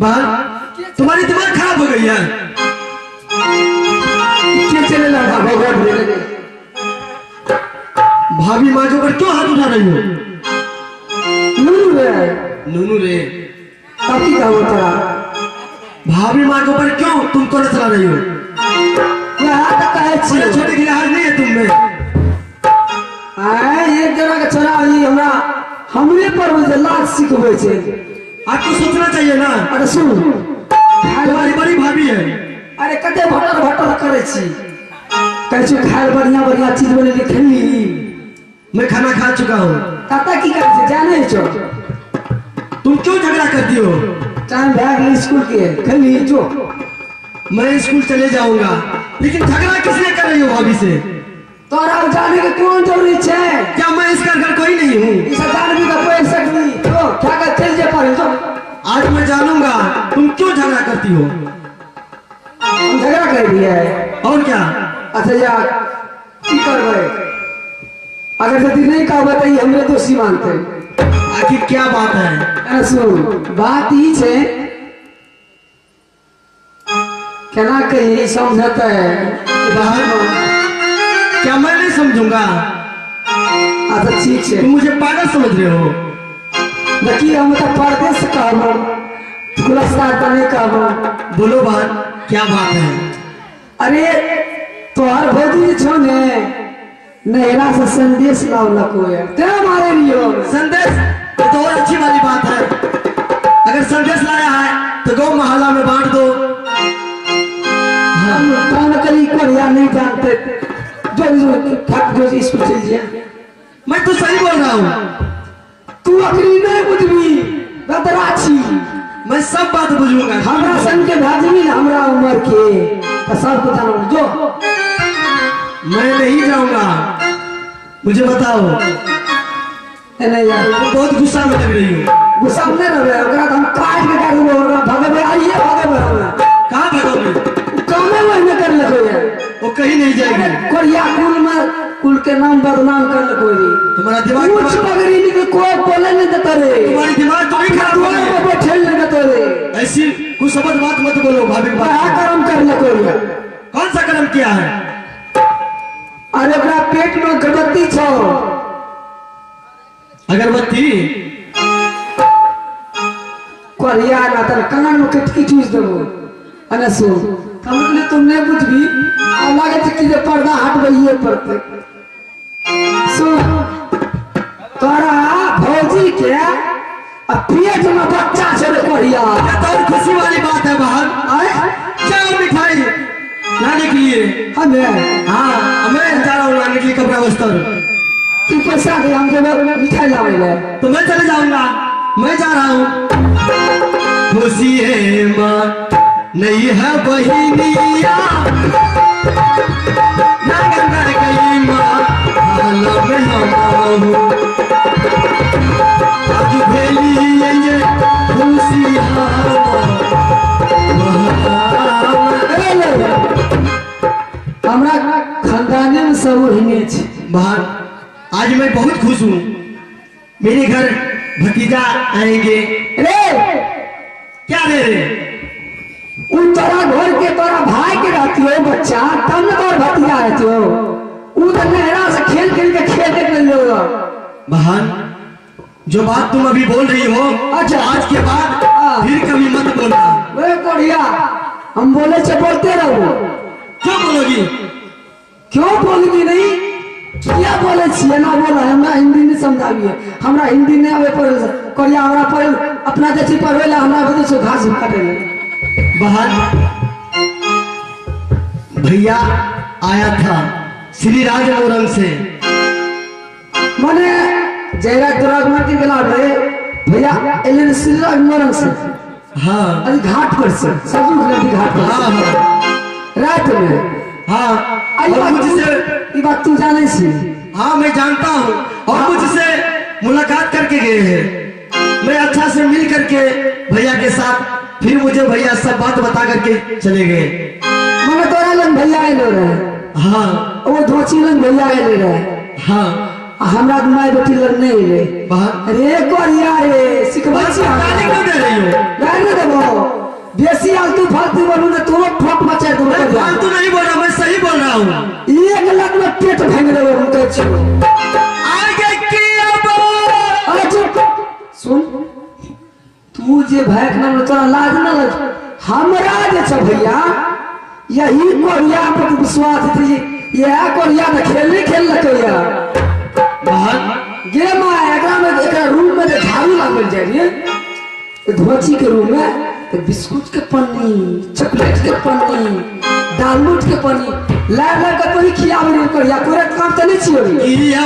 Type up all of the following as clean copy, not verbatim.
बहन तुम्हारी दिमाग खराब हो गई है। क्या चले लगा भाभी माँ के ऊपर क्यों हाथ उठा रही हो? नूनू रे नूनू रे काकी का वो तेरा भाभी माँ के ऊपर क्यों तुम कोने चला रही हो? यहाँ तक कहे छोटे छोटे की लिहाज नहीं है तुम में। एक जना के छोरा ही हमरा हमरे पर मुझे लाख सिखबे छे। आपको सोचना चाहिए ना। अरे सुन तुम्हारी बड़ी भाभी है। अरे कते भटर भटर करे छी कहै छी खाए बढ़िया बढ़िया चीज बने खेली। मैं खाना खा चुका हूँ। ताता की करे छे जाने छो? तुम क्यों झगड़ा करती हो? टाइम भाग स्कूल के खेली जो मैं स्कूल चले जाऊंगा, लेकिन झगड़ा किसने कर रही हो भाभी से? तोरा जाने के कौन जरूरी छे? क्या मैं इसका घर कोई नहीं हूँ? इस जान भी का पैसा नहीं तो क्या कर चल जा पर जो आज मैं जानूंगा तुम क्यों झगड़ा करती हो। हम झगड़ा कर दिया है और क्या? अच्छा यार की करबे? अगर यदि नहीं का बताइए हमरे दोषी मानते। आखिर क्या बात है? अरे सुन बात ही छे केना कही समझता है क्या मैं नहीं समझूंगा? अच्छा ठीक है तुम मुझे पागल समझ रहे हो? देखिए हम तो परदेश कहबो पुरस्कार नहीं कहबो। बोलो बात क्या बात है? अरे तोहर भौजी छो ने नहरा से संदेश लावला को है तेरा मारे लियो संदेश तो और अच्छी वाली बात है। अगर संदेश लाया है तो गौ मोहल्ला में बांट दो। हम कौन करी कोरिया नहीं जानते जो थक जो स्कूल चल जाए। मैं तो सही बोल रहा हूँ। तू अकली नहीं बुझबी बदराची मैं सब बात बुझूंगा। हमरा संग के भाजमी हमरा उम्र के तो सब को जानो जो मैं नहीं जाऊंगा। मुझे बताओ। नहीं यार तुम बहुत गुस्सा में लग रही हो। गुस्सा में रहे ओकरा हम काट के काट दो ओकरा भगवे आइए भगवे कहाँ भगोगे? कामे वही कर लगो यार वो कहीं नहीं जाएगी। कोरिया कुल में कुल के नाम बदनाम कर लगो रे। तुम्हारा दिमाग कुछ पगड़ी नहीं कोई बोले नहीं देता रे। तुम्हारी दिमाग तो नहीं खराब हो रही है। बैठे नहीं देता रे। ऐसी कुछ समझ बात मत बोलो भाभी। क्या कर्म कर लगो यार? कौन सा कर्म किया है? अरे ओकरा पेट में अगरबत्ती छो। अगरबत्ती कोरिया ना तर कनन में कटकी चूस देबो। अने सुन हमने तुमने कुछ भी लागे थे कि पर्दा हटबइए पड़ते। सुन तोरा भौजी के पेट में बच्चा छे रे कोरिया। ये तो खुशी वाली बात है बहन। क्या मिठाई लाने के लिए? हमें हाँ मैं जा रहा हूँ लाने के लिए कपड़ा वस्त्र। तू पैसा दे हमके मिठाई लावे ले। तो मैं चले जाऊंगा। मैं जा रहा हूँ। खुशी है माँ नहीं है बहिनिया लगन कर गई माँ हाल में हम आज भेली ये खुशी हमरा खानदाने में सब हिने छे। बाहर आज मैं बहुत खुश हूँ। मेरे घर भतीजा आएंगे। रे क्या रे रे? उन तोरा घर के तोरा भाई के रहती हो बच्चा तब न तोर भतीजा रहती हो। उ तो नहरा से खेल खेल के खेल देख ले लो। बहन जो बात तुम अभी बोल रही हो अच्छा आज के बाद फिर कभी मत बोलना। वे कोढ़िया हम बोले से बोलते रहो। क्यों बोलोगी? क्यों बोलगी नहीं? क्या बोले छिए ना बोला हमरा हिंदी नहीं समझाबिए। हमरा हिंदी नहीं आवे पर कोढ़िया हमरा पर अपना जैसी पढ़वेला हमरा बदे से घास काटे ले। बहन भैया आया था श्री राजमोरंग से। माने जयरा दुरागमती गेला रे भैया एलन श्री राजमोरंग से। हाँ अभी घाट पर से सजू नदी घाट पर। हाँ हाँ रात में हाँ और मुझसे ये बात तू जाने सी। हाँ मैं जानता हूँ और मुझसे मुलाकात करके गए हैं। मैं अच्छा से मिल करके भैया के साथ फिर मुझे भैया सब बात बता करके चले गए। मैंने तोरा लन भैया आए रहे। हाँ वो धोची लन भैया आए रहे। हाँ हमरा माय बेटी लग नहीं रे बहन रे कोरिया रे सिखबा छी गाली क्यों दे रही हो? रहने देबो बेसी आलतू फालतू बोलू ना तो ठोक मचा दूं मैं फालतू नहीं बोल रहा, मैं सही बोल रहा हूँ। 1 लाख में पेट भांग देबो हम कहै छी आगे की अब अरे चुप सुन तू जे भाइक नाम तोरा लाज न लग हमरा जे छ भैया यही कोरिया पर विश्वास थी यह कोरिया में खेल लकैया बहन गे मां एकरा में एकरा रूम में झाड़ू लागल जाय रे धोची के रूम में तो बिस्कुट के पन्नी चॉकलेट के पन्नी दालमोट के पन्नी ला के तो ही खियावे रे कोरिया तोरे काम चले छियो रे किया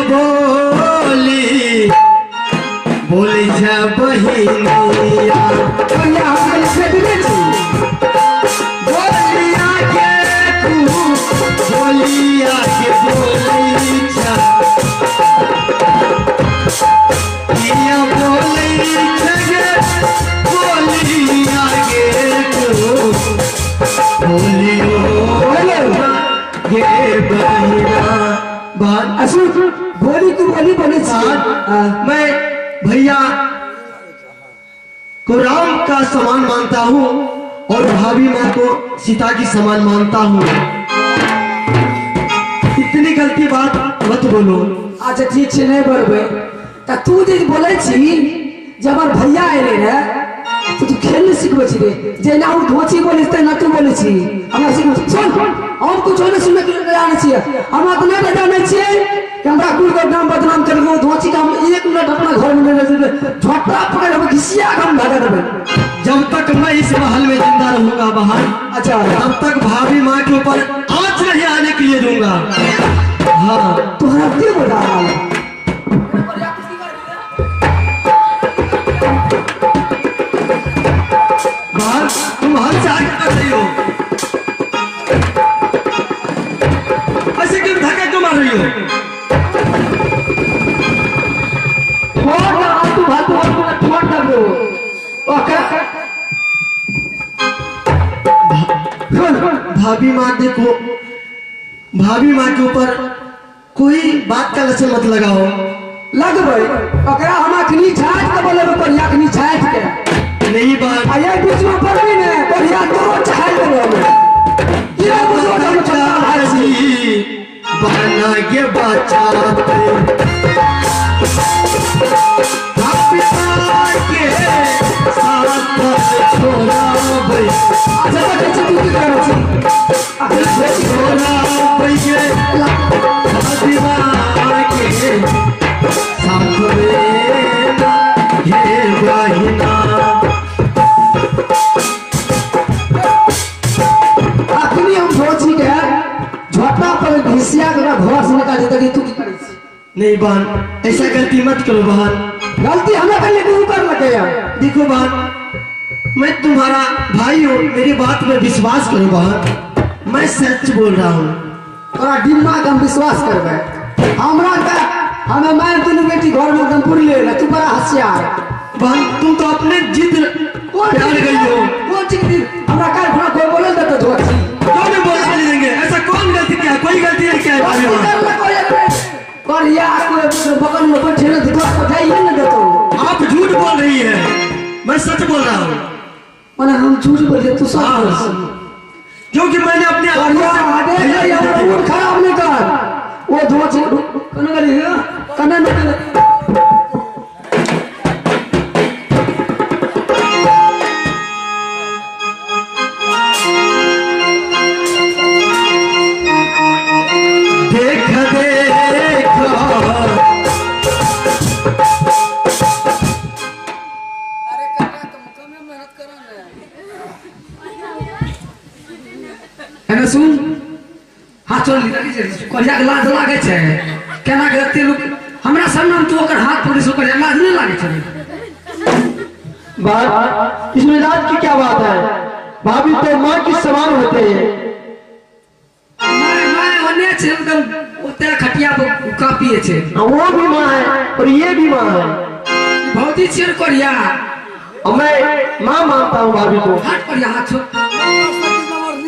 बोली जा बहिनिया कोरिया हम से दिले छी बोलिया के तू बोलिया के बोली जा किया बोली जगे बोलिया के तू बोलियो ये बहिना बात असु बोली तू बोली छी मैं भैया को राम का समान मानता हूँ और भाभी माँ को सीता की समान मानता हूँ। इतनी गलती बात मत बोलो। अच्छा ठीक से नहीं बोलबे त तू जे बोले छी जब हमर भैया आइले रे तो तू खेल नहीं सिखबे छी रे जे ना हम धोची बोले त ना तू बोले छी हमरा सिख सुन हम कुछ नहीं सुनने के लिए तैयार नहीं छी हमरा तो नहीं जाने छी कि हमरा कुल के नाम बदनाम कर गो धोची का हम 1 मिनट अपना घर में ले झोटा पकड़ हम घिसिया हम भागा देबे जब तक मैं इस महल में जिंदा रहूंगा बहन अच्छा तब तक भाभी माँ के ऊपर आंच नहीं आने के लिए दूंगा। हाँ तोहरा के बता बहन तुम हल से आगे कर रही हो, ऐसे क्यों धक्का क्यों मार रही हो? तू भातू छोड़ दो ओके भाभी माँ देखो, भाभी माँ के ऊपर कोई बात का लक्षण मत लगाओ। लगबै ओकरा हम अखनी छाट के बोले पर अखनी छाट के नहीं बात आये बीच में पड़बी ने बढ़िया तो छाट देबो ये बुझो हम जी बना के बचाते के साथ छोड़ा भाई अच्छा तो कैसे तू की करो छी छोड़ा भाई के साथ में ये बहिना अखनी हम सोची के झोटा पर घिसिया के घर से निकाल देते तू की करै छी नहीं बहन ऐसा गलती मत करो बहन। गलती हमें करने के ऊपर लगे यार देखो बहन मैं तुम्हारा भाई हूँ, मेरी बात में विश्वास करो बहन, मैं सच बोल रहा हूँ। तोरा दिमाग हम विश्वास करबे हमरा का हमें मैं दुनू बेटी घर में एकदम पूरी ले तू बड़ा होशियार बहन तुम तो अपने जिद प्यार गई हो। कौन चीज दी हमरा काल भरा कोई बोले देता धोती क्यों नहीं बोलने देंगे? ऐसा कौन गलती किया? कोई गलती नहीं किया है भाभी माँ। और यार कोई बगल में बैठे ना दिखा पठाइए ना देतो आप झूठ बोल रही है, मैं सच बोल रहा हूँ। माने हम झूठ बोले तू सब बोल क्योंकि मैंने अपने और यार मूड खराब नहीं कर वो धोती कने गली है कने न सुन हाथ छोड़ कहिया के लाज लागे छे केना के एते लोग हमरा सामने तू ओकर हाथ पकड़ सो कर लाज नहीं लागे छे बात इसमें लाज की क्या बात है? भाभी तो माँ की समान होते हैं। मैं ओने छे एकदम ओते खटिया पर कापिए छे वो भी माँ है और ये भी माँ है। भौती चिर करिया और मैं माँ मानता हूँ भाभी को। हाथ करिया हाथ छोड़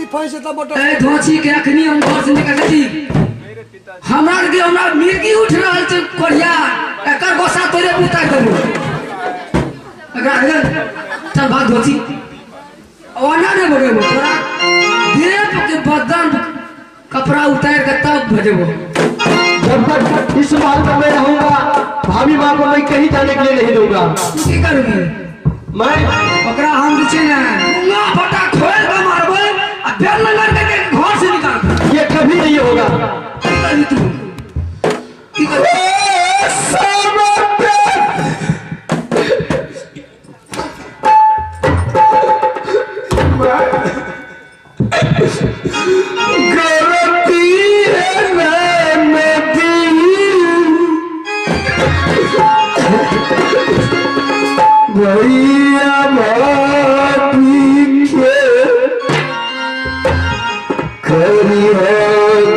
ए धोची के अखनी हम घर से निकल छी हमरा के हमरा मिर्गी उठ रहल छे करिया है चल भाग धोती वाना ने बगे वो तोरा देह के बदन कपड़ा उतार के तब भेजबो। जब तक इस महल में मैं रहूंगा भाभी माँ को मैं कहीं जाने के लिए नहीं दूंगा। तू की करोगी? मैं ओकरा हम दिछे ना मुंगा फटा खोल के मारबे आ फेर लंगर के घर से निकाल के। ये कभी नहीं होगा। की करबी तू? की करबी? भैया भाभी के करिया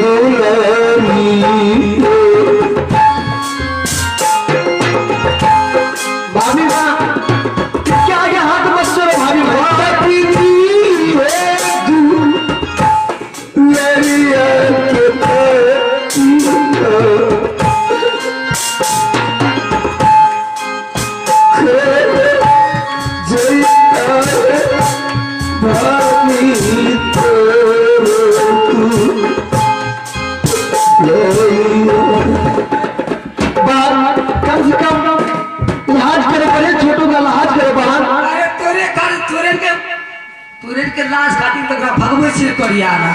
दुलारी भाभी माँ क्या आगे हाथ मत छोड़ो भाभी माँ कम से कम लाज करे पहले छोटों का लाज करे बहन। अरे तोरे कर तोरे के लाश खातिर तकरा भगवे सिर करिया ना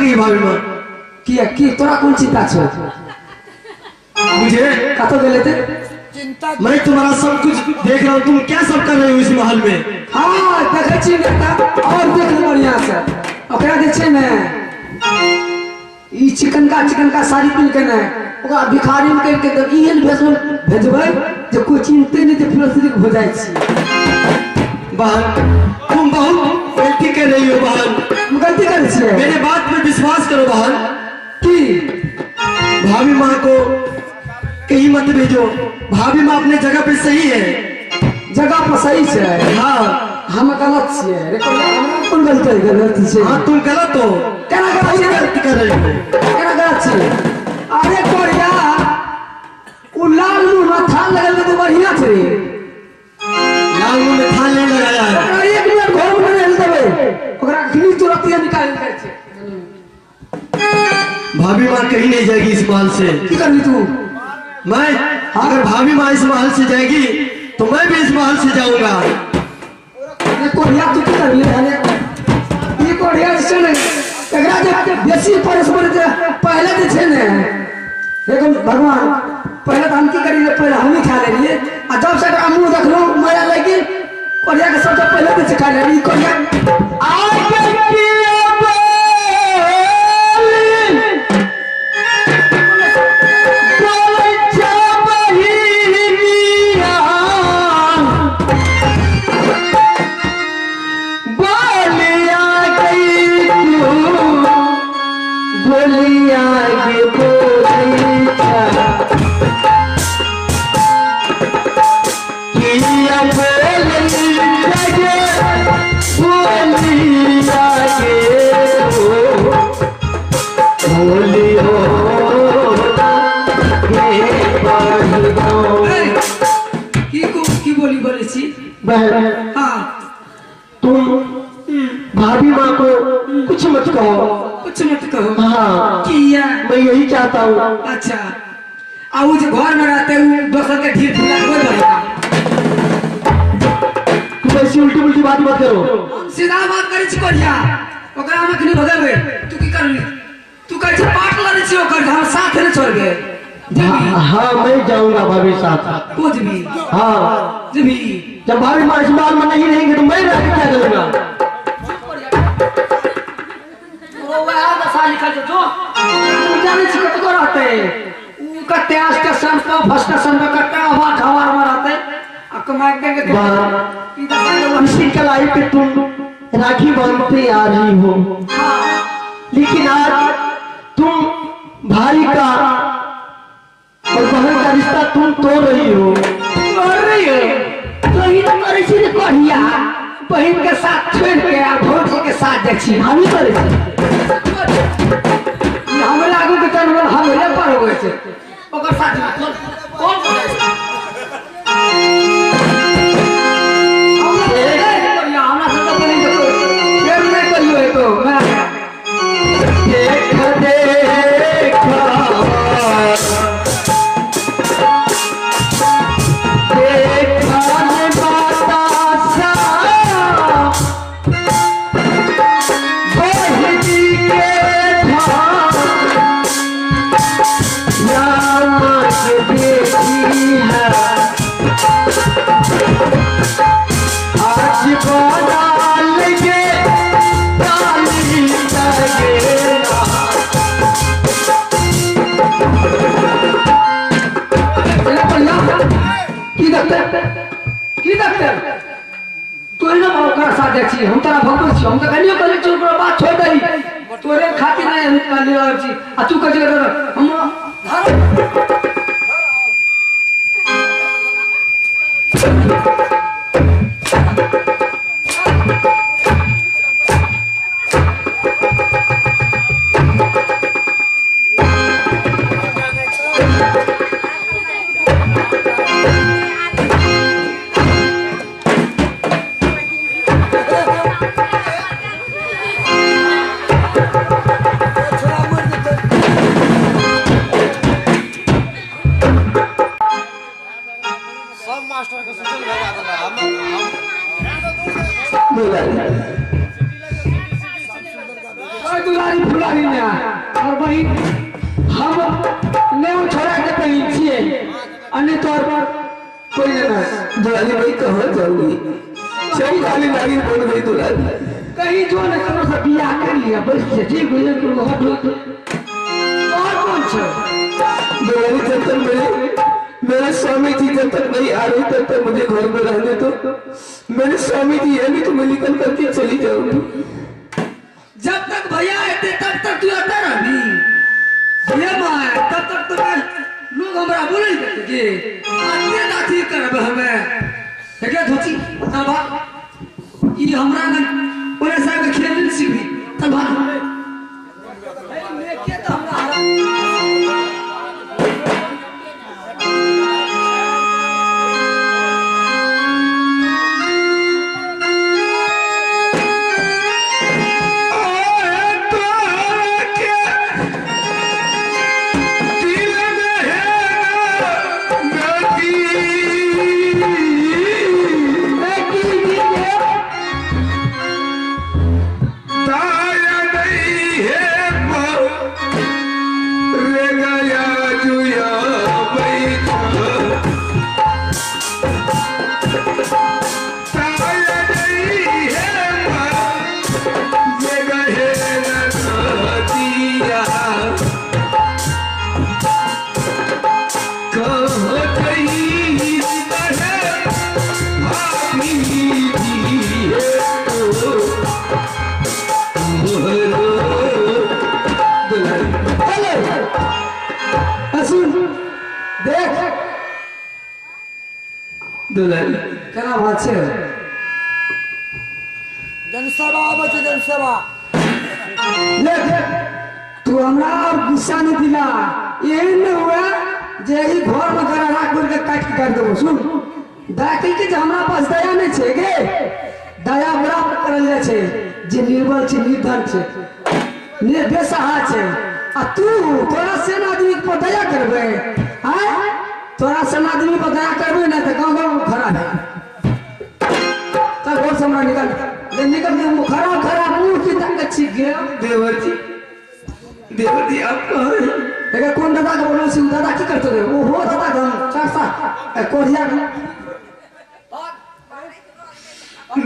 भाभी माँ की तोरा कौन चिंता छो? मुझे कतो गेले थे? मैं तुम्हारा सब कुछ देख रहा हूँ। तुम क्या सब कर रहे हो इस महल में? हाँ देखे छी बेटा और देख ले बढ़िया से ओकरा जे छै ने ई चिकन का साड़ी पिन के ने ओकरा भिखारी में करके तब इहन भेज भेजबै जे कोई चिंते नहीं ते फिलोसफी हो जाय छी। बहन तुम बहुत गलती कर रही हो बहन। गलती कर छी? मेरे बात पे विश्वास करो बहन। की भाभी माँ को कहीं मत भेजो। भाभी माँ अपने जगह पे सही है। जगह पर सही है? हाँ हम गलत छियै रे कौन गलती छै? हाँ तुम गलत हो। केना गलत छियै? गलती कर रही हो। केना गलत छियै? अरे कोरिया उ लाल मुंह में थाल लगल तो बढ़िया छै। लाल मुंह में थाल नहीं लगाया है। ओकरा एक मिनट घर में रहल देबै ओकरा खिनी तुरंत निकाल कर छै। भाभी माँ कहीं नहीं जाएगी इस महल से। की करबी तू? मैं अगर भाभी माँ इस महल से जाएगी तो मैं भी इस महल से जाऊंगा। ये कोरिया तू की करबी? ये कोरिया छै ने एकरा जे बेसी परस्पर जे पहले जे छै ने एगो भगवान पहले तो हम की करी पहले हम ही खा ले लिए आ जब से एकरा मुंह देखलो माया लगी कोरिया के सबसे पहले तो सिखा ले ई कोरिया कुछ मत कहो, कुछ मत कहो। हाँ किया मैं यही चाहता हूँ। अच्छा अब जो घर में रहते हैं दोसर के ढील फुला कोई बनेगा। तुम ऐसी उल्टी उल्टी बात मत करो। सीधा बात करी छी करिया ओकरा में कनी भगेबे तू की करली तू कह छी पाट लड़ी छी ओकर हम साथ न छोड़ गए। हाँ मैं जाऊंगा भाभी साथ। कुछ भी हाँ जी जब भाभी हमारे सवाल में नहीं रहेंगे तो मैं रह के क्या करूंगा। जाने छी कत को रहते कते स्टेशन पर फर्स्ट स्टेशन पे कते हवा खवार में रहते कमा के इसी कलाई पे तुम राखी बांधते आ रही हो लेकिन आज तुम भाई का और बहन का रिश्ता तुम तोड़ रही हो। तो ही तो करे छी कहिया बहन के साथ छोड़ के आ भौजी के साथ देखी हम ही करे हमरा आगू के टर्न हम ले पर होय छै ओकर साथ कौन करे छै हमरा सब तो नहीं देखो फिर नहीं करियो तो मैं देख देखा हम तोरा भगवल छी हम त कनियो करे छी ओकरा बात छोड़ दही तोरे खातिर नहीं हम कर ले छी आ तू कह हम दुलारी फुलारी ने और वही हम ने छोड़ा के कहीं छिए अन्य तौर पर कोई नहीं दुलारी भाई कहां जाऊंगी सही खाली लागी बोल गई दुलारी कहीं जो न करो सब बियाह कर लिया बस ठीक हो जाए तो हट और कौन छ दुलारी जब तक मेरे स्वामी जी जब तक नहीं आ रहे तब तक मुझे घर में रहने दो मेरे स्वामी जी है नहीं तो मैं निकल करके चली जाऊंगी। जब तक भैया आते तब तक तू आता रही ये मां तब तक तो लोग हमरा बोले जे आते दाती करब हमें क्या धोची तबा ई हमरा न ओरे साहब के खेल सीखी तबा मैं के तो हमरा क्या बात है जनसभा बचे जनसभा तू हमरा और गुस्सा नहीं दिला यही नहीं हुआ जे ही घर में करा राख के काट के कर देबो सुन दाखिल के हमरा पास दया नहीं छे गे दया बराबर करल जाय छे जे निर्बल छे निर्धन छे बेसहारा छे आ तू तोरा से आदमी पर दया करबे हैं तोरा से आदमी पर दया करबे ना तो गांव खड़ा है चल घर से निकल के खड़ा खड़ा मुंह की तक छिप गया देवर जी आप कहाँ हैं? एका कौन दादा का बोलो सिंह दादा की करते रे वो हो दादा गम चासा कोरिया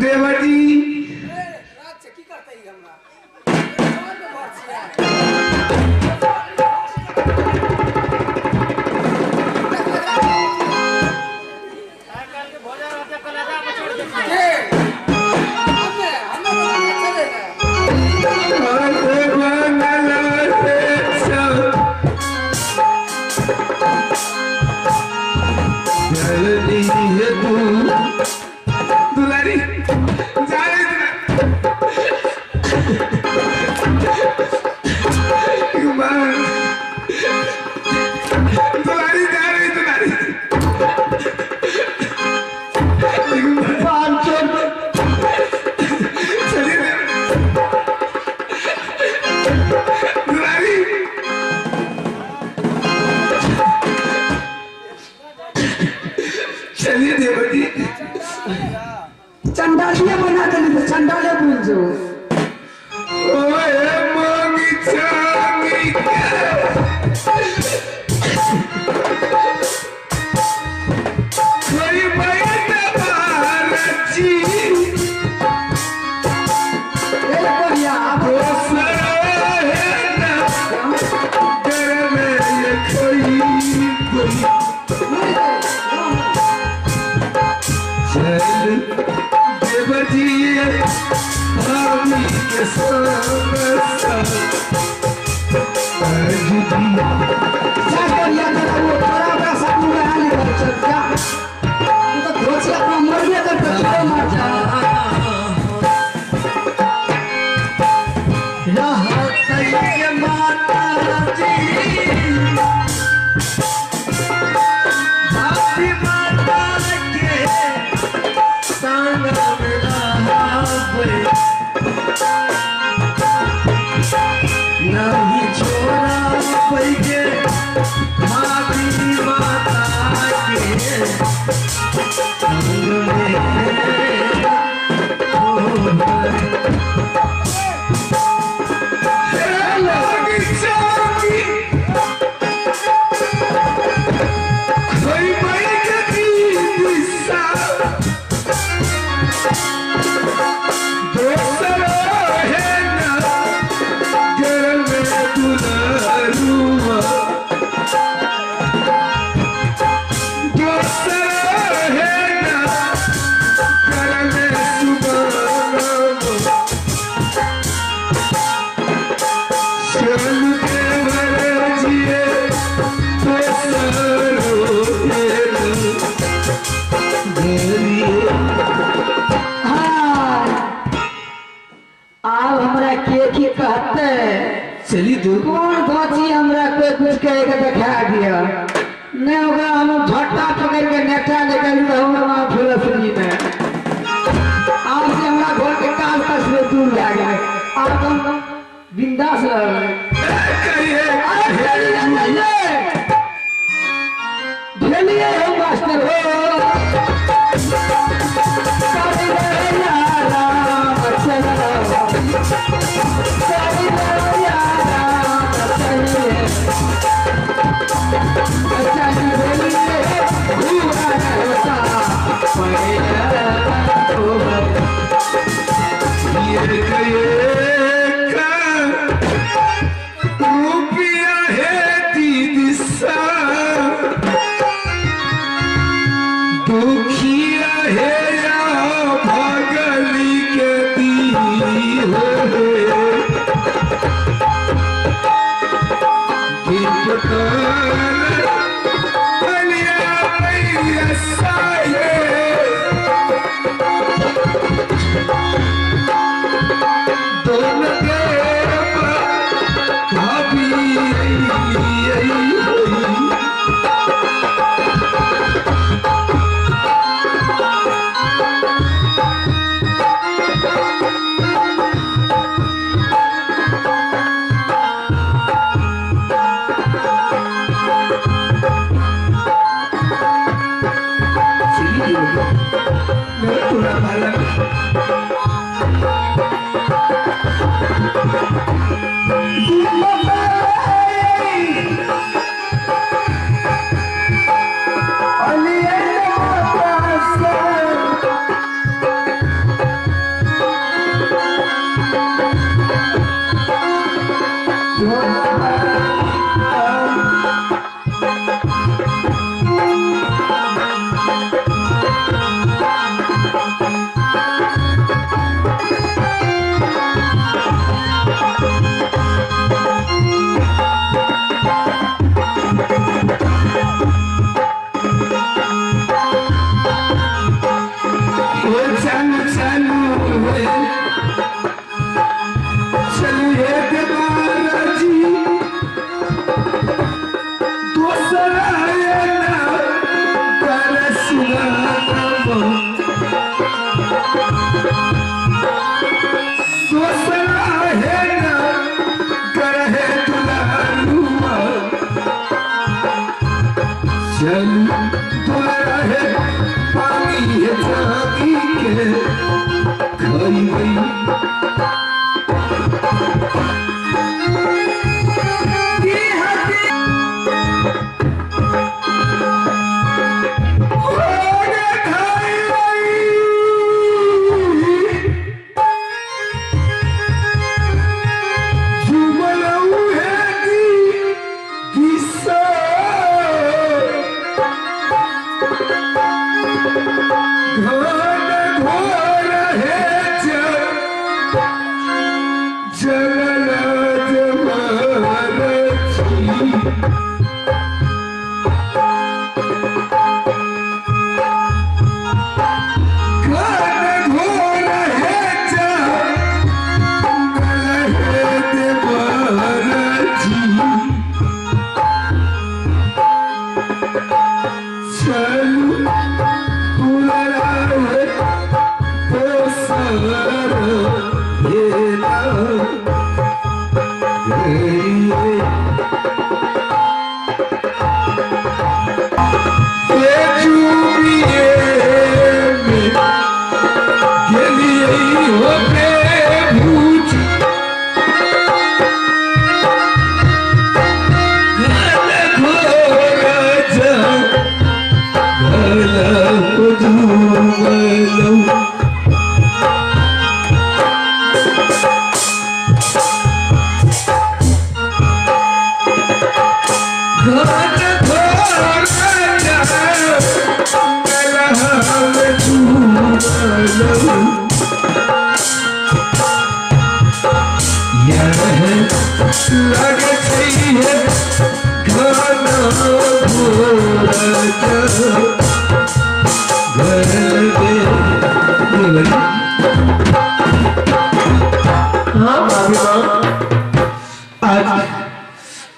देवर जी की करते ही हमरा दुलारी चलिए देवर जी चंडालिया बना देली तो चंडाले बुझ जो ओए मोंगी चांगी कोई बैठ बारची ए कोरिया आप घर में ये कोई चल देवर जी हामी के सामने कोरिया का वो तोरा का सब में आली कर चल जा तू तो घोची अपना मरिया कर तो मार जा के माता जी भाभी माता के संग नहीं छोड़ा पैके भाभी माता के संग आप हमरा के कहते चली दूर कौन धोती हमरा पे कुछ कह के दिखा दिया नहीं होगा हम झट्टा पकड़ के नेटा निकल तो हमरा फिलोसफी में आप से हमरा घर के काल कस में दूर जा गए आप हम बिंदास रह रहे भेलिए हो मास्टर रूप चल तो रहे पानी है जागी के खाई गई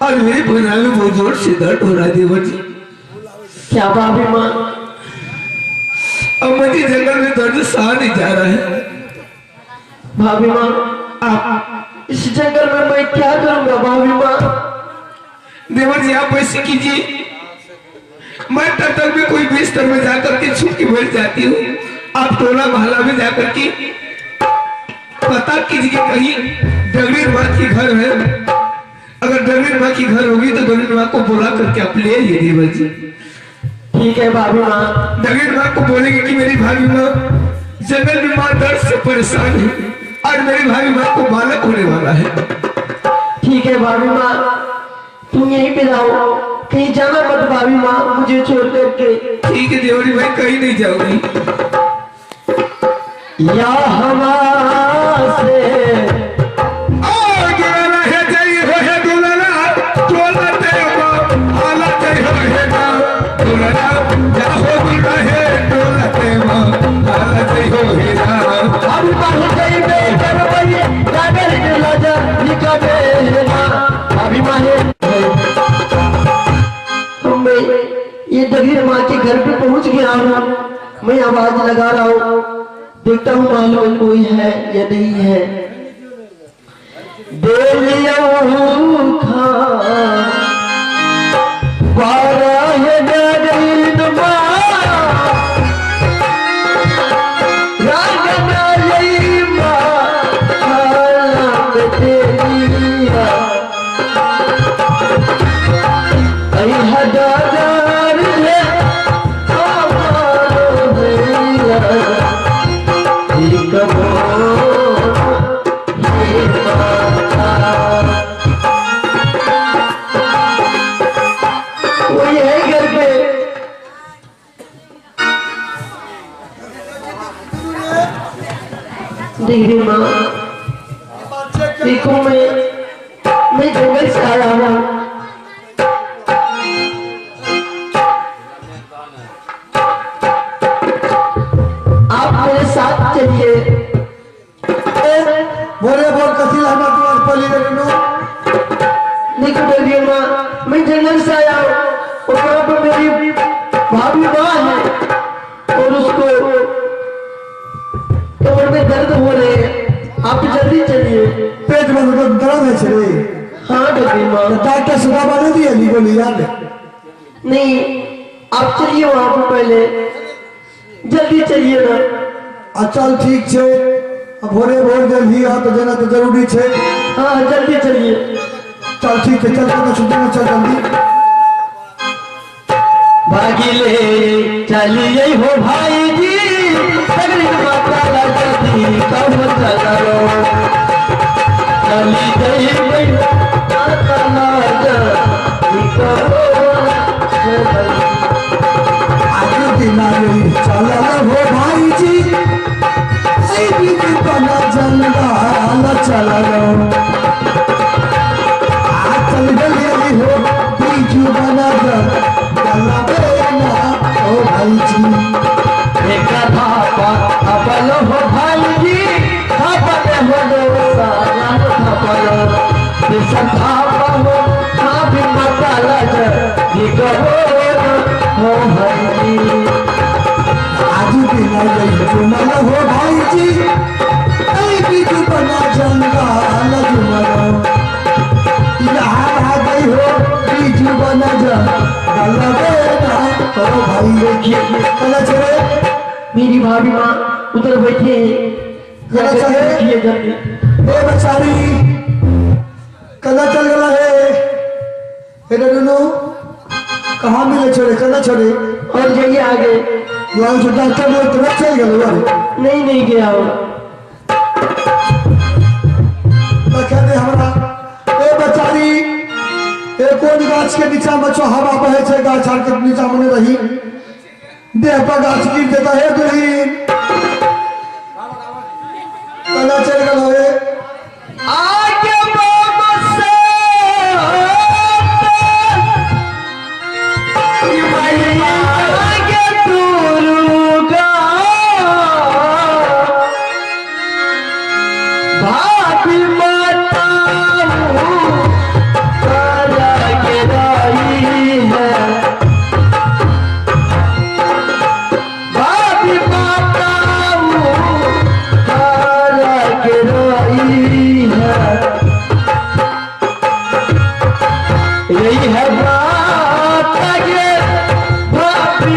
आज मेरे बना में बहुत जोर से दर्द हो रहा है देवर जी। क्या भाभी माँ? अब मुझे जंगल में दर्द सहा नहीं जा रहा है। भाभी माँ, आप इस जंगल में मैं क्या करूंगा भाभी माँ? देवर जी आप ऐसे कीजिए, मैं टटल में कोई बिस्तर में जाकर के छुप के बैठ जाती हूँ, आप टोला मोहल्ला में जाकर के पता कीजिए कहीं डगरी माँ की घर है। अगर डगरी माँ की घर होगी तो डगरी माँ को बुला करके आप ले आइए देवर जी। ठीक है भाभी माँ। डगरी माँ को बोलेंगे कि मेरी भाभी माँ जंगल में माँ दर्द से परेशान है और मेरी भाभी माँ को बालक होने वाला है। ठीक है भाभी माँ, तुम यहीं पे रहो, कहीं जाना मत भाभी माँ मुझे छोड़ करके। ठीक है देवरी भाई, कहीं नहीं जाऊंगी। या हवा से ये डगीर माँ के घर पे पहुंच गया हूँ। मैं आवाज लगा रहा हूँ, देखता हूँ मालूम कोई है या नहीं है। दे लिया खा है डगीर माँ, डिग्री माँ देखो मैं जंगल से आया हूँ। आप मेरे साथ चलिए। बोले बोल कथी हम तुम्हारे पली नो। देखो डिग्री माँ, मैं जंगल से आया हूँ और वहाँ पर मेरी भाभी माँ है और उसको कमर में दर्द हो रहे हैं। आप जल्दी चलिए। पेट में तो दर्द है चले। हाँ डॉक्टर माँ। डॉक्टर सुबह बने दिए गोली याद नहीं, आप चलिए वहां पर पहले, जल्दी चलिए ना। चल ठीक छे, अब भोरे भोर जल्दी आ तो जाना तो जरूरी छे। हाँ जल्दी चलिए। चल ठीक है, चल तो छुट्टी में चल जल्दी। भागिले चलिए हो भाई जी, सगरी माता लगती कब चलो, चली गई माता लगती कब आज दिना रे चला हो भाई जी, ऐ बीच बना जंगल चला चल गई हो बीच बना जंगल बेना ओ भाई जी। एक धापा अपल हो भाई जी, अपल हो दो सालन थपल, बिसन धापा हो भी माता लगती कब हो भाई जी। आज बिना गई जुमल हो भाई जी, ऐ बीच बना जंगल जुमल यहाँ आ गई हो बीच बना जंगल बेना ओ भाई। देखिए चला चले मेरी भाभी माँ उधर बैठे हैं, चला चले देखिए जल्दी। ए बेचारी कदा चल गला है हेरे नुनु, कहाँ मिले छोड़े कदा छोड़े और जाइए आगे। यहाँ जो डॉक्टर ने तुरंत चल गए यार। नहीं गया हो। कहते हमारा ए बेचारी ए कोन गाछ के नीचा में छो हवा बहे छे, गाछ आर के नीचा में रही देह पर गाछ गिर देता है दुल्हीन कदा चल गलो है। आगे से आगे दुर्गा भाभी माता के रही है, भाभी माता के रही है, यही है बात के भाभी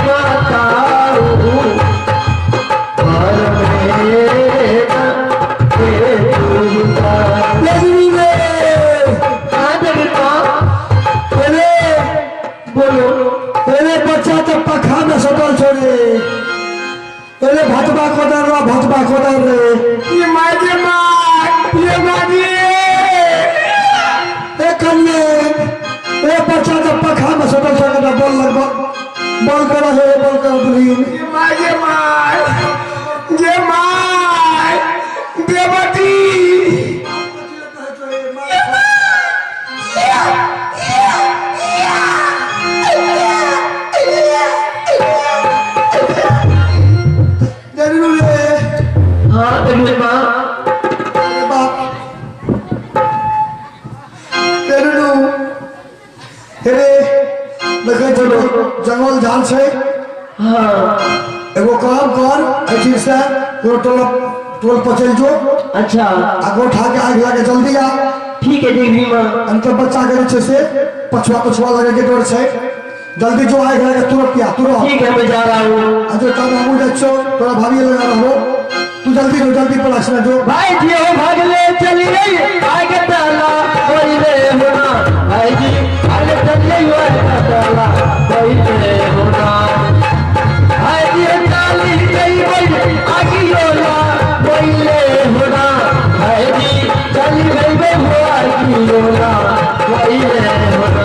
बताओ और बोलो। पहले बच्चा तो पखा में सटल छोड़े, पहले भटबा कोदर रे ये माजी ए कन्ये ए बच्चा तो पखा में सटल छोड़े बोल लगभग बोल कर दुल्हीन। ये माय देवती जरूर रे हाँ तेरी माँ बाप जरूर हेरे लगे जंगल झाल से। हाँ एगो काम कर ऐसी से टोल पचल जो अच्छा आगो उठा के आग लगे जल्दी आ। ठीक है देवी माँ। अंतर बच्चा के नीचे से पछुआ लगे के डर से जल्दी जो आग लगे तुरंत पिया तुरंत। ठीक है मैं जा रहा हूँ। जो तब हम जाच्छो तोरा भाभी लगा रहो तू जल्दी पलक्ष में जो भाई जी हो भागले चली गई आगे डाला कोई रे होना, भाई जी आगे चली गई आगे डाला कोई रे होना, भाई जी डाली गई भाई आगे योला कोई रे होना, भाई जी चली गई वो आगे योला कोई रे होना।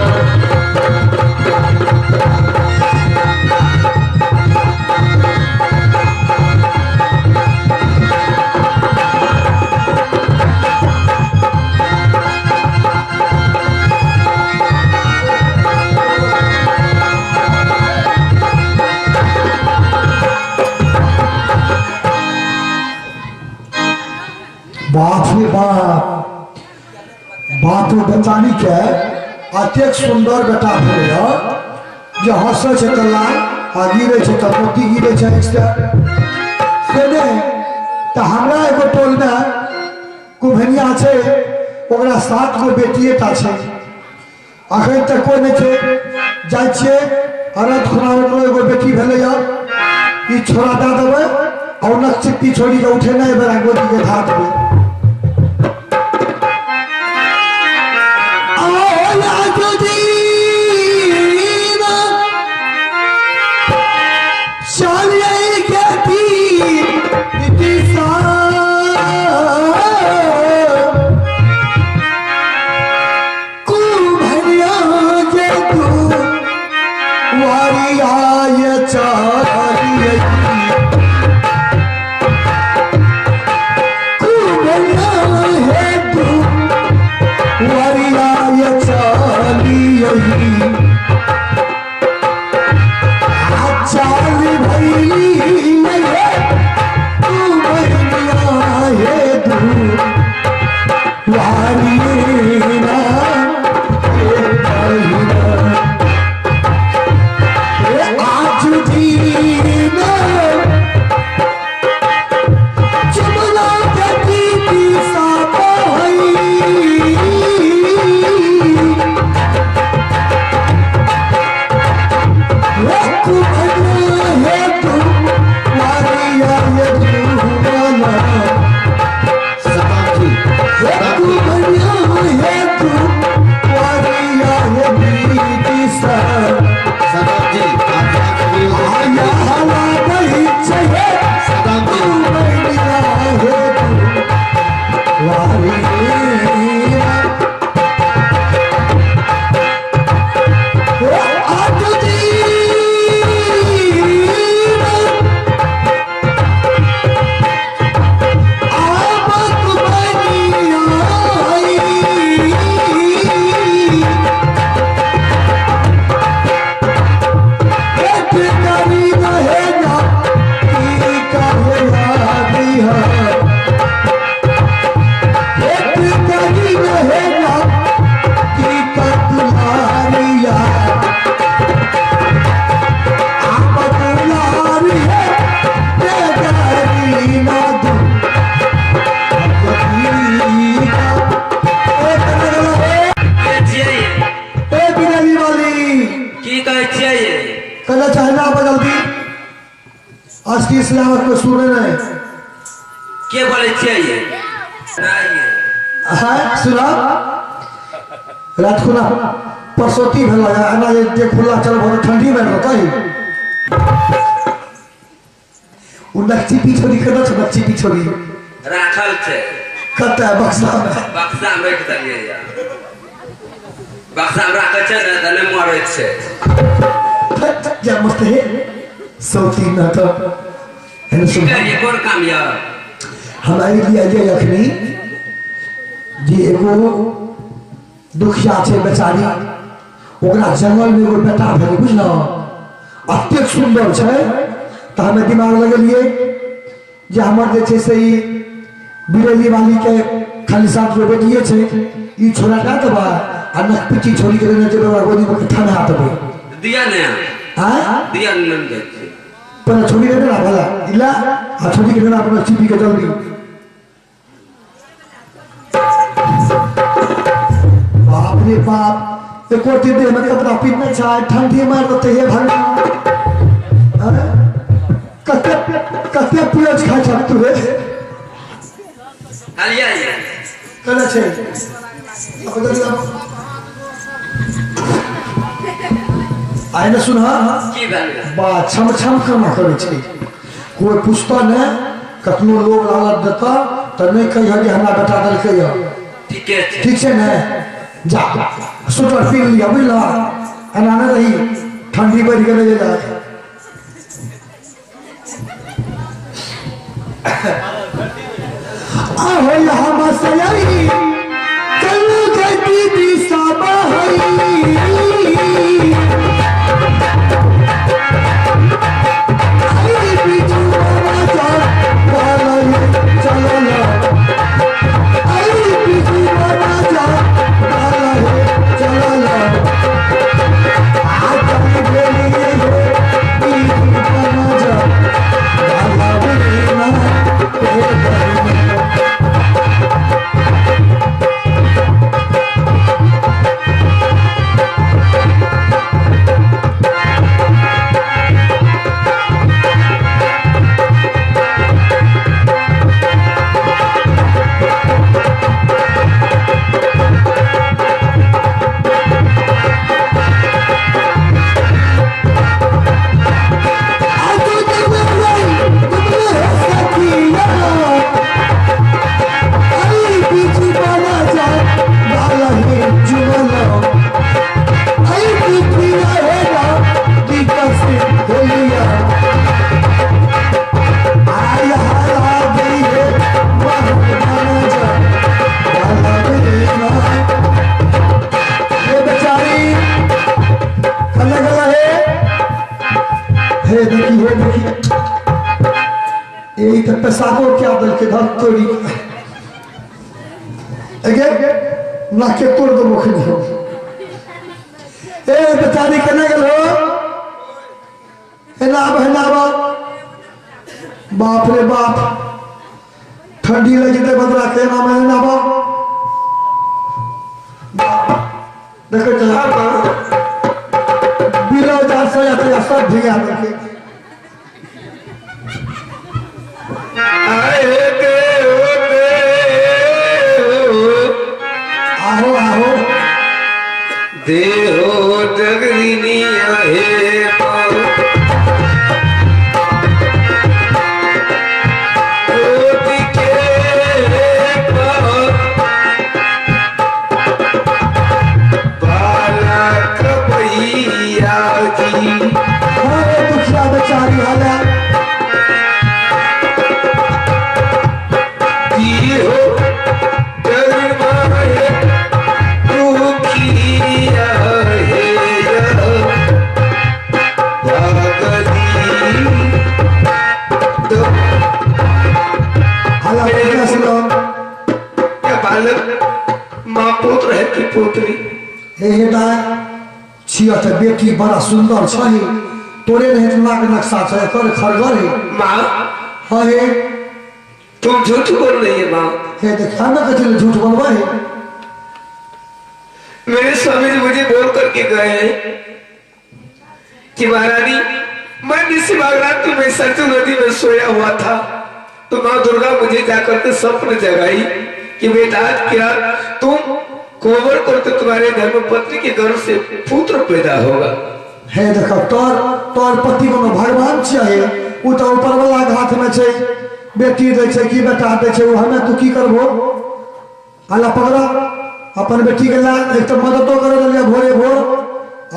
बाप रे बाप बाप रे बेचारी के अतेक सुंदर बेटा भेल जे हंसे छै त लाल आ गिरे छै त मोती गिरे छै से ने। त हमरा एगो टोल में कुम्हनिया छै ओकरा 7 गो बेटिए टा छै अखन तक कोई नहीं छै। जाइ छियै अरे खुना एगो बेटी भेले यार ई छोड़ा दे देबे और नक चिट्टी छोड़ी के उठे नहीं बेरा गोदी के धात में आओ जुदीना शालिए के ती सा को भरिया जे तू वारी आय चालिए चाली भैली तू बहनिया है तू वारिना आज दीना चमला गति की सापा आज की इस्लामत में सुने नहीं के बोले चाहिए हाँ सुना रात खुला परसोती भेल आना जे खुला चल बहुत ठंडी में रहता ही उ नक्ची पिछोरी कदा छ नक्ची पिछोरी राखल छे कत बक्सा में रख दलिए यार बक्सा में राखल छे न तने मरे छे क्या मत है सौती न तो है सुन ये कौन काम यार हमारे लिए ये रखनी जी एगो दुखिया छे बेचारी ओकरा जंगल में एगो बेटा भेल बुझलो अत्यंत सुंदर छे तो हमें दिमाग लगलिए जे हमर जे छे से ई बिरेली वाली के खाली साथ जो बेटिए छे ई छोरा का दबा आ नक पिची छोड़ी के ने जे गोदी में ठाने हाथ दे दिया ने हां दिया नन दे पर छोड़ी के ना भला इला आ छोड़ी के ना अपना चिपी के जल्दी बाप रे बाप एक और दे में कपड़ा पीना चाहे ठंडी मार तो ये भरना कते कते पियज खा छक तू रे हलिया ये कने छे अब जल्दी आइने सुन की भेल बा छम छम काम करे छे कोई पूछता ने कतनो लोग लालच देता त नहीं कहिया कि हमरा बेटा दल के ठीक है ठीक है ना जा स्वेटर पहन लिया बुझला एना न रही ठंडी बढ़ गेले जा आ होया हम सयाई कल गती भी साबा हई पेशाबो क्या दिल के धर तोड़ी ना के तोड़ दो मुख नहीं ए बेचारी कने गेल हो है ना बाप रे बाप ठंडी लग जते बदला के नाम है ना बाप देखो चला बिलो जा से जाते सब भिगा देखे आहो आहो देहो जगदीनी आहे दुखिया बेचारी हाल माँ पुत्र है कि पुत्री छियत बेटी बड़ा सुंदर छही तोरे रहे नाक नक्शा छै कर खरगर है माँ हाँ हे तुम झूठ बोल रही है माँ हे देखा ना कथी झूठ बोलबा है मेरे स्वामी जी मुझे बोल करके गए हैं कि महारानी मैं निसी बागरात में सरजू नदी में सोया हुआ था तो माँ दुर्गा मुझे जाकर के स्वप्न जगाई कि बेटा आज क्या तुम कोबर करते तुम्हारे घर में पत्नी के गर्भ से पुत्र पैदा होगा हे देखो तोर पति कोनो भगवान चाहिए उ तो ऊपर वाला हाथ में छै बेटी दे छै कि बेटा दे छै हमें तू की करबो आला पकड़ा अपन बेटी के ला एक तो मदद तो करे लिया भोरे भोर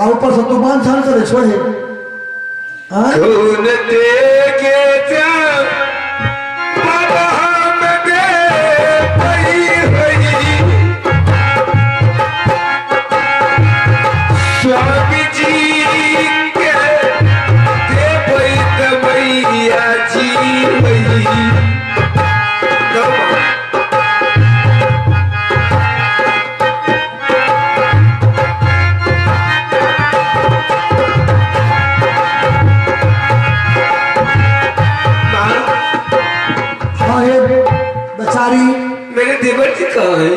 आ ऊपर से तू मान छान करे छो हे हां खून दे के जा बाबा हम दे पई होई स्वामी जी के दे पई दमैया जी होई बेचारी मेरे देवर जी कहाँ है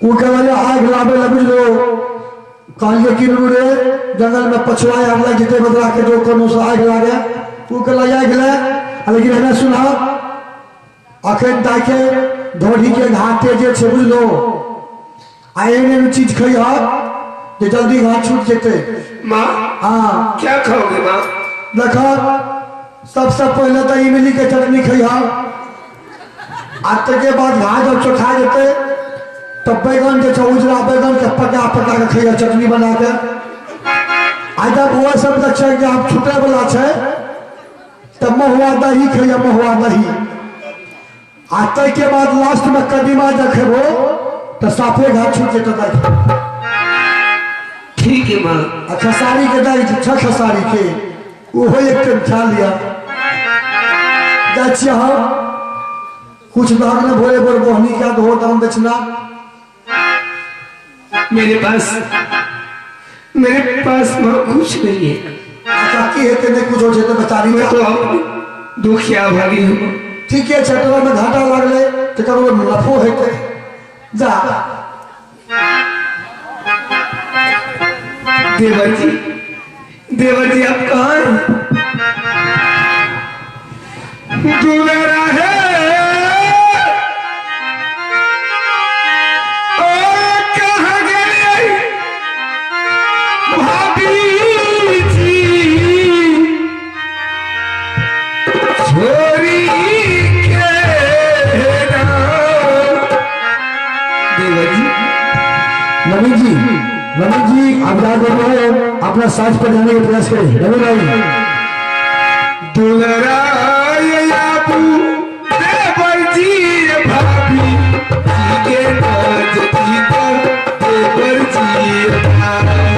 वो कहले आग लावे लबिज लो कहलिए कि रे जंगल में पछुआ आग लग जते बदला के जो कोनो से आग लागे वो कहला आग ले लेकिन हमें सुना अखन ताके ढोढ़ी के घाटे जे छै बुझलो आए ने चीज खई हा जे जल्दी घाट छूट जेते माँ हां क्या खाओगे माँ देखो सबसे पहले तो इमली के चटनी खई हा आज के बाद घास जब चोखा जेते तब बैगन जे छै उजरा बैगन के पका के खइया चटनी बना के आज जब वो सब तक छै कि आप छूटे वाला छै तब महुआ दही खइया महुआ दही आज के बाद लास्ट में कदीमा जे खेबो तो साफे घास छूट जेते दही ठीक है माँ खसारी के दही छै खसारी के वो एक खा लिया जाय छियै हम कुछ भाग में भोरे भोर बोहनी क्या दो दाम दक्षिणा मेरे पास माँ कुछ नहीं है ताकि हेते ने कुछ हो जेते बेचारी मैं तो अपनी दुखिया भागी हूँ ठीक है छटरा में घाटा लागले तो करो नफो हेते जा देवर जी आप कहाँ हैं दुलरा है रमेश जी आप जा रहे हो अपना साथ पर जाने का प्रयास करें रमेश भाई दुलरा याबू देवर जी भाभी जी के नाच जीतर देवर जी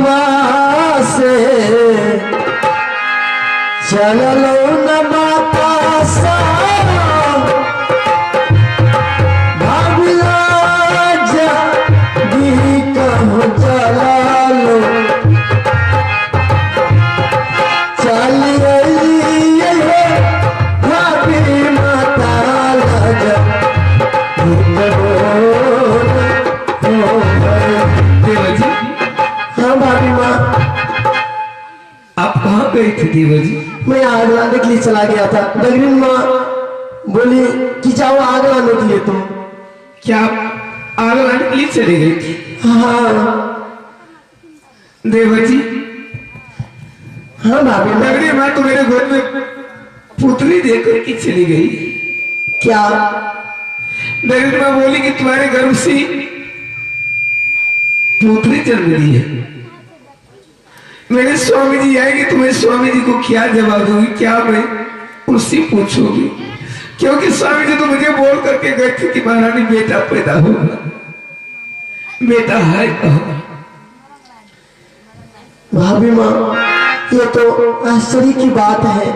हवा से चलो न बतासा भावला जगी कहूँ चला लो चलिए भाभी माता लगा देवर जी हाँ भाभी माँ आप कहाँ गए थे देवर जी? मैं आग लाने के लिए चला गया था। नगरीन माँ बोली कि जाओ आग लाने के लिए तुम। क्या आप आग लाने के लिए चले गए थे? हाँ देवर जी हाँ भाभी माँ। नगरी माँ तो मेरे घर में पुतली देकर के चली गई। क्या नगरी माँ बोली कि तुम्हारे गर्भ से पुतली जन्म ली है। मेरे स्वामी जी आएंगे तो मैं स्वामी जी को क्या जवाब दूंगी, क्या मैं उनसे पूछूंगी? क्योंकि स्वामी जी तो मुझे बोल करके गए थे कि महारानी बेटा पैदा होगा, बेटा है कहाँ? भाभी माँ ये तो आश्चर्य की बात है।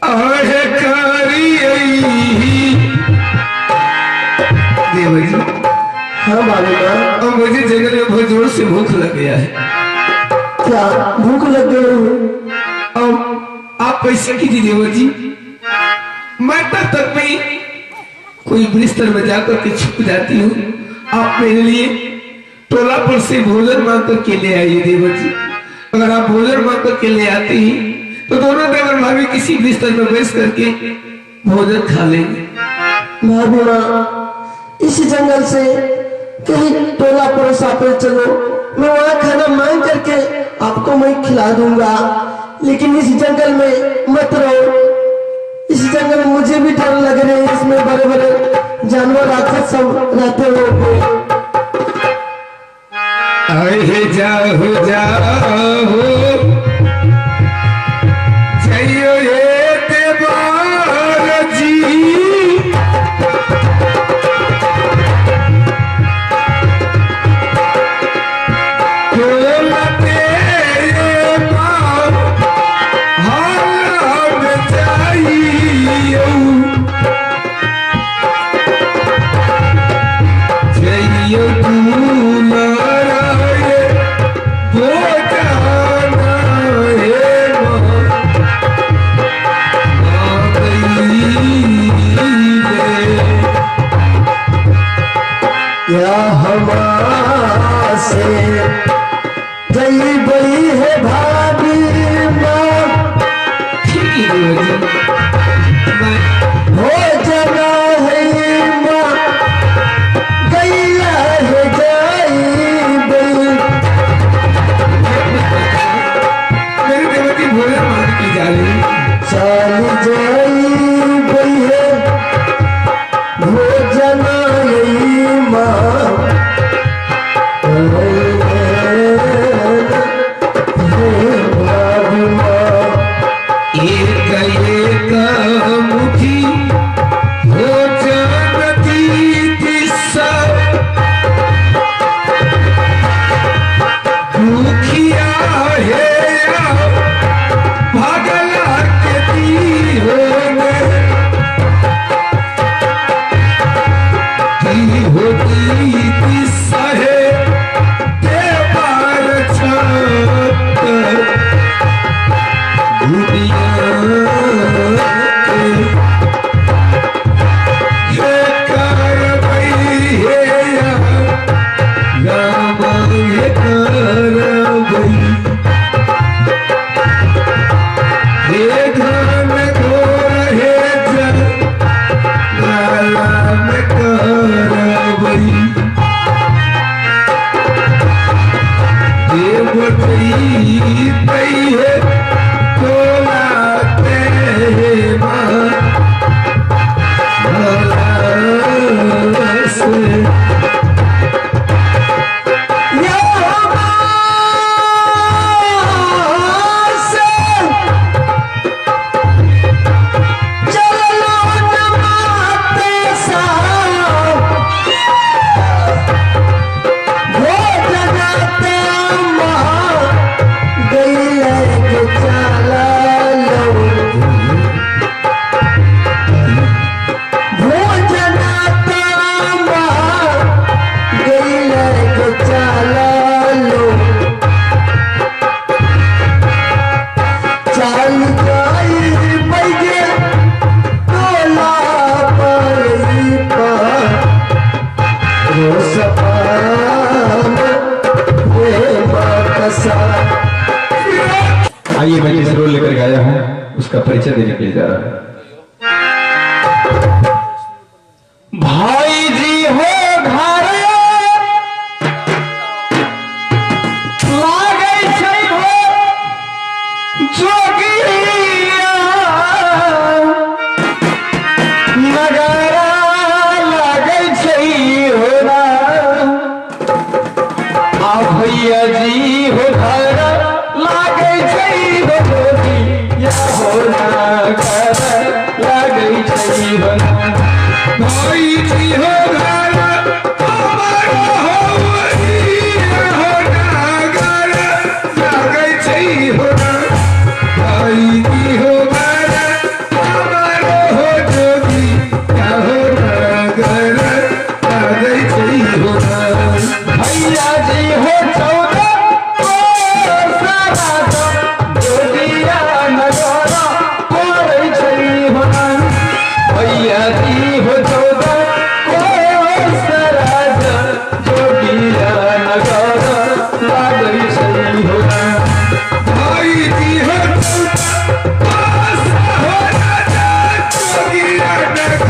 आहे कारी देवर जी हाँ भाभी माँ। अब मुझे जंगल में बहुत जोर से भूख लग गया है। क्या भूख लग गई? अब आप कैसे कीजिए देवर जी, मैं तब तक में कोई बिस्तर में जाकर के छुप जाती हूँ। आप मेरे लिए टोला पर से भोजन मांग करके ले आइए देवर जी। अगर आप भोजन मांग करके ले आते हैं तो दोनों देवर भाभी किसी बिस्तर में बैठ करके भोजन खा लेंगे। भाभी माँ इस जंगल से कहीं टोला पड़ोसा पर चलो, मैं वहाँ खाना मांग करके आपको मैं खिला दूंगा, लेकिन इस जंगल में मत रहो। इस जंगल में मुझे भी डर लग रहे हैं, इसमें बड़े बड़े जानवर राक्षस सब रहते हो। आए जाओ जाओ जइयो ये देवर जी, या हवा से गई बई है भाभी माँ, हो जना है माँ, गैया है जाई बई। मेरे देवती भोले मान की जा रही चल जाई बई है, हो जना है माँ, भाभी माँ। एक एक मुट्ठी हो जानती दिशा, दुखिया है या भागला के दी होती दिशा है देवार छत दुनिया हे कारवाई है या राम हे कारवाई, हे घन घोर हे जल राम कारवाई, देवती तई है हो आइए मैं जिस रोल लेकर गाया हूं उसका परिचय देने के लिए जा रहा हूं। भाई जी हो घर लागे छै हो जोगिया नगरा लागे छै हो ना आ भैया जी हो घर लागे छै हो जोगिया हो नगर लागे छै हो ना भाई जी हो घर हमारो हो वहिया हो नगर लागे छै हो ना भाई जी हो घर हमारो हो जोगिया हो नगर लागे छै हो ना भैया जी हो 14 जोगिया नगर कोरै छै हो ना भैया जी हो 14 जोगिया नगर लागे छै हो ना भाई जी हो 14 जोगिया नगर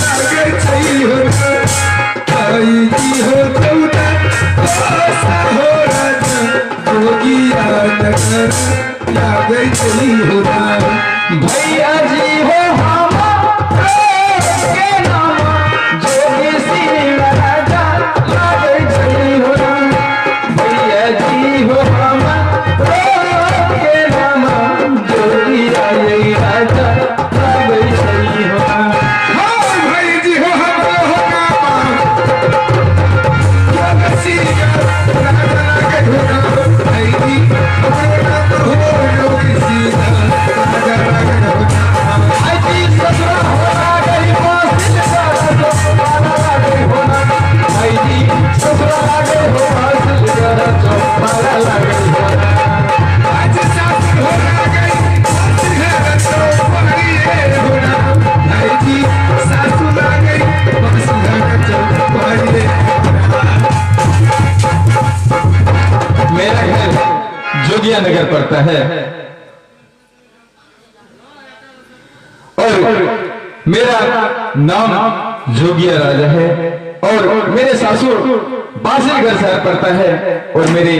लागे छै हो ना भाई जी हो 14 जोगिया नगर लागे छै हो ना भैया जी हो के नाम जोगी सिंह राजा लागे छै हो ना भैया जी हो के नाम जोगी राजा लागे छै हो ना भाई जी हो मेरा घर जोगिया नगर पड़ता है और मेरा नाम जोगिया राजा है और मेरे सासुर बासिलगढ़ शहर पड़ता है और मेरे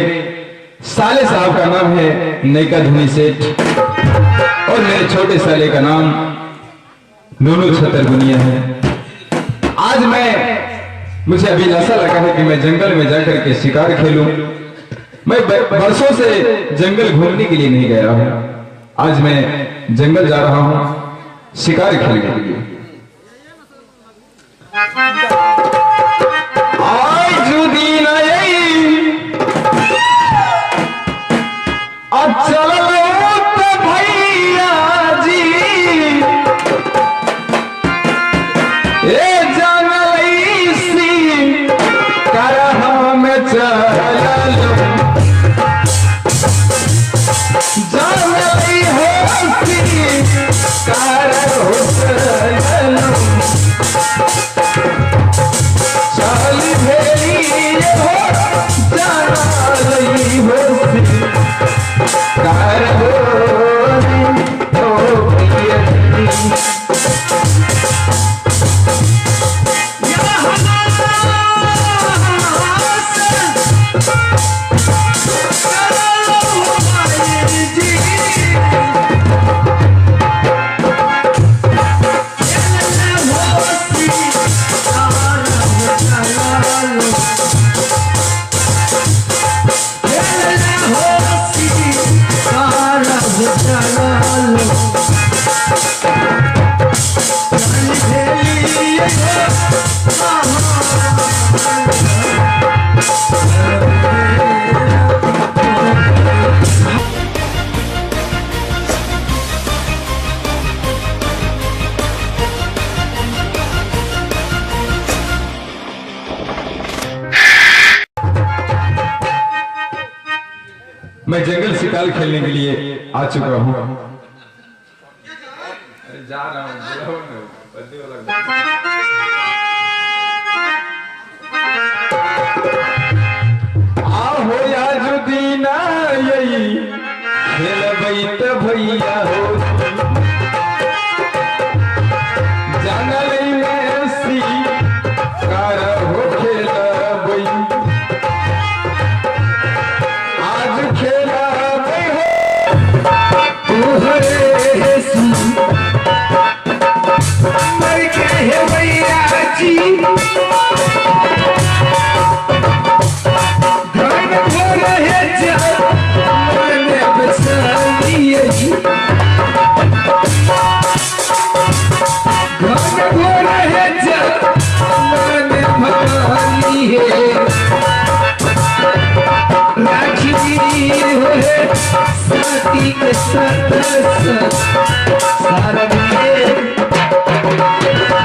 साले साहब का नाम है नैका धुनी सेठ और मेरे छोटे साले का नाम नूनू छतरगुनिया है। आज मुझे अभिलाषा लगा है कि मैं जंगल में जाकर के शिकार खेलूं। मैं वर्षों से जंगल घूमने के लिए नहीं गया हूं। आज मैं जंगल जा रहा हूं शिकार खेलने के लिए। आज दिन चल भैया जी ए जानसी कर हम चल जानली होसी कर हो चल भेली हो जानली होसी कर हो मैं जंगल शिकार खेलने के लिए आ चुका हूँ। जा रहा हूँ हो या जुदीना यही खेल है मर गए भैया जी घर हो रहे मैंने बचा लिए घर हो रहे मैंने भगा लिए राखी होए साथी के साथ सारा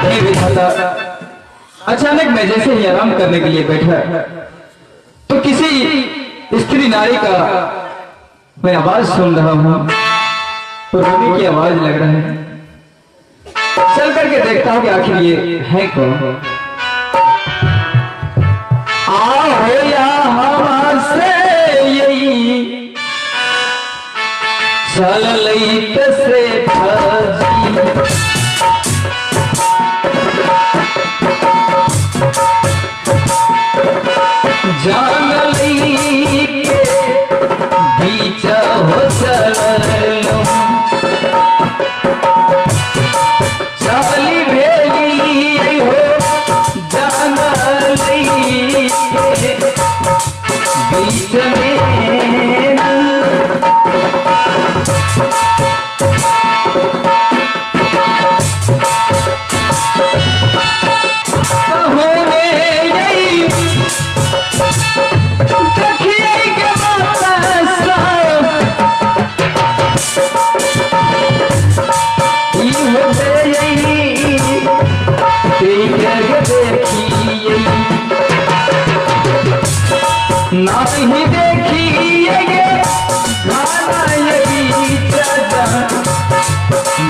ये विधाता अचानक मैं जैसे ही आराम करने के लिए बैठा तो किसी स्त्री नारी का मैं आवाज सुन रहा हूँ तो रोने की आवाज लग रहा है। चल करके देखता हूँ कि आखिर ये है कौन। आओ या हमसे यही चल लईत से फजी जान ली के बीच हो चलो चाली भेली हो जान ली के बीच में नहीं देखिए गाना यही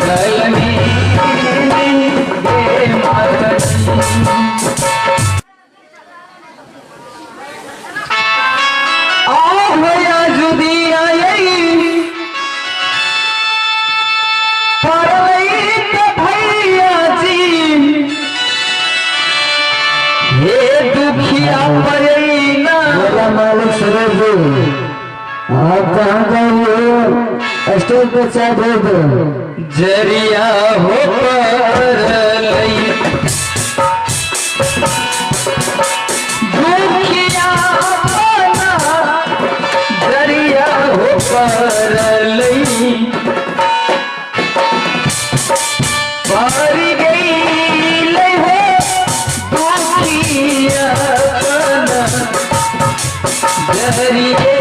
गल में माता भैया जुदी आई भैया जी हे दुखिया पड़ी ना मालिक सरोज आप कहाँ जाइए स्टेज पे चाय दे दो जरिया हो पर लई दुखिया बना जरिया हो पर लई पार गई ले हो दुखिया बना जरिए